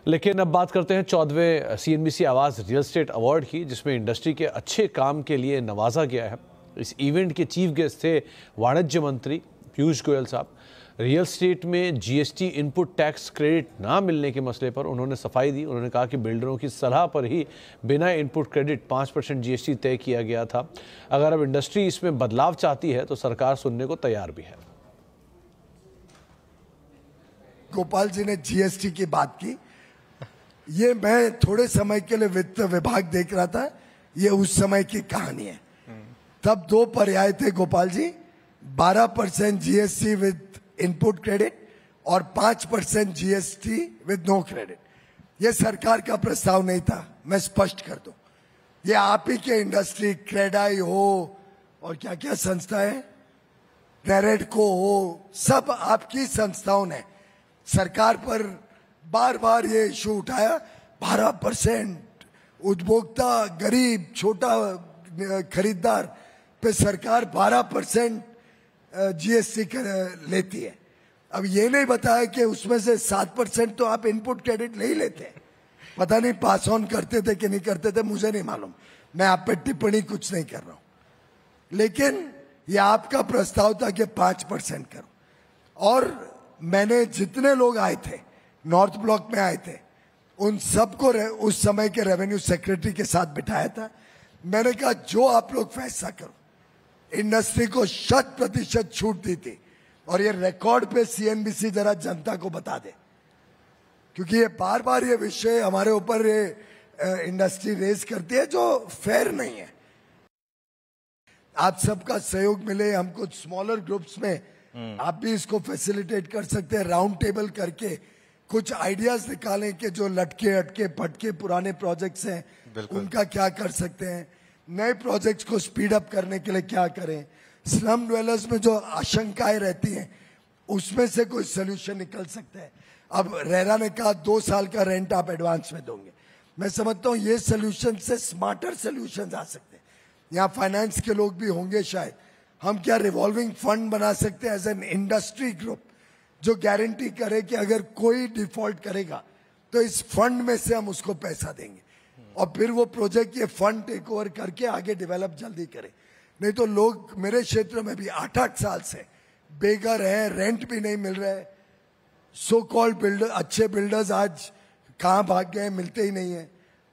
लेकिन अब बात करते हैं 14वें CNBC आवाज़ रियल एस्टेट अवार्ड की, जिसमें इंडस्ट्री के अच्छे काम के लिए नवाजा गया है। इस इवेंट के चीफ गेस्ट थे वाणिज्य मंत्री पीयूष गोयल साहब। रियल एस्टेट में GST इनपुट टैक्स क्रेडिट ना मिलने के मसले पर उन्होंने सफाई दी। उन्होंने कहा कि बिल्डरों की सलाह पर ही बिना इनपुट क्रेडिट 5% GST तय किया गया था। अगर अब इंडस्ट्री इसमें बदलाव चाहती है तो सरकार सुनने को तैयार भी है। गोपाल जी ने GST की बात की। ये मैं थोड़े समय के लिए वित्त विभाग देख रहा था, ये उस समय की कहानी है। तब दो पर्याय थे Gopal ji, 12% GST with input credit और 5% GST विद नो क्रेडिट। ये सरकार का प्रस्ताव नहीं था, मैं स्पष्ट कर दूं। ये आप ही के इंडस्ट्री क्रेडाई हो और क्या क्या संस्था है, नेरेडको हो, सब आपकी संस्थाओं ने सरकार पर बार बार ये इशू उठाया। 12% उपभोक्ता, गरीब, छोटा खरीदार पे सरकार 12% GST लेती है। अब ये नहीं बताया कि उसमें से 7% तो आप इनपुट क्रेडिट ले ही लेते हैं। पता नहीं पास ऑन करते थे कि नहीं करते थे, मुझे नहीं मालूम, मैं आप पे टिप्पणी कुछ नहीं कर रहा हूं। लेकिन ये आपका प्रस्ताव था कि 5% करो, और मैंने जितने लोग आए थे, नॉर्थ ब्लॉक में आए थे, उन सबको उस समय के रेवेन्यू सेक्रेटरी के साथ बिठाया था। मैंने कहा जो आप लोग फैसला करो। इंडस्ट्री को 100% छूट दी थी, और ये रिकॉर्ड पे CNBC जरा जनता को बता दे, क्योंकि ये बार बार ये विषय हमारे ऊपर इंडस्ट्री रेज करती है जो फेयर नहीं है। आप सबका सहयोग मिले, हम कुछ स्मॉलर ग्रुप्स में आप भी इसको फैसिलिटेट कर सकते हैं, राउंड टेबल करके कुछ आइडियाज निकालें कि जो लटके अटके पटके पुराने प्रोजेक्ट्स हैं उनका क्या कर सकते हैं, नए प्रोजेक्ट्स को स्पीड अप करने के लिए क्या करें, स्लम ड्वेलर्स में जो आशंकाएं रहती हैं उसमें से कोई सोल्यूशन निकल सकता है। अब रेरा ने कहा 2 साल का रेंट आप एडवांस में दोगे। मैं समझता हूँ ये सोल्यूशन से स्मार्टर सोल्यूशन आ सकते हैं। यहाँ फाइनेंस के लोग भी होंगे शायद। हम क्या रिवॉल्विंग फंड बना सकते हैं एज एन इंडस्ट्री ग्रुप, जो गारंटी करे कि अगर कोई डिफॉल्ट करेगा तो इस फंड में से हम उसको पैसा देंगे, और फिर वो प्रोजेक्ट ये फंड टेक ओवर करके आगे डेवलप जल्दी करे। नहीं तो लोग मेरे क्षेत्र में भी 8-8 साल से बेघर है, रेंट भी नहीं मिल रहा है। सो कॉल्ड बिल्डर, अच्छे बिल्डर्स आज कहाँ भाग गए, मिलते ही नहीं है।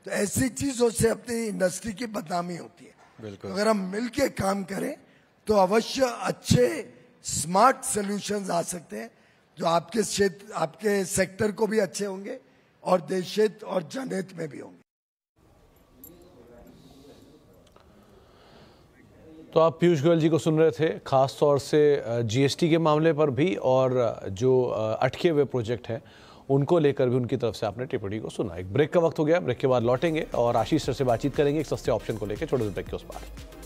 तो ऐसी चीजों से अपनी इंडस्ट्री की बदनामी होती है। तो अगर हम मिलके काम करें तो अवश्य अच्छे स्मार्ट सॉल्यूशंस आ सकते हैं, जो आपके क्षेत्र, आपके सेक्टर को भी अच्छे होंगे और देश हित और जनहित में भी होंगे। तो आप पीयूष गोयल जी को सुन रहे थे, खास तौर से GST के मामले पर भी, और जो अटके हुए प्रोजेक्ट हैं उनको लेकर भी उनकी तरफ से आपने टिप्पणी को सुना। एक ब्रेक का वक्त हो गया, ब्रेक के बाद लौटेंगे और आशीष सर से बातचीत करेंगे एक सस्ते ऑप्शन को लेकर, छोटे से ब्रेक के उस पार।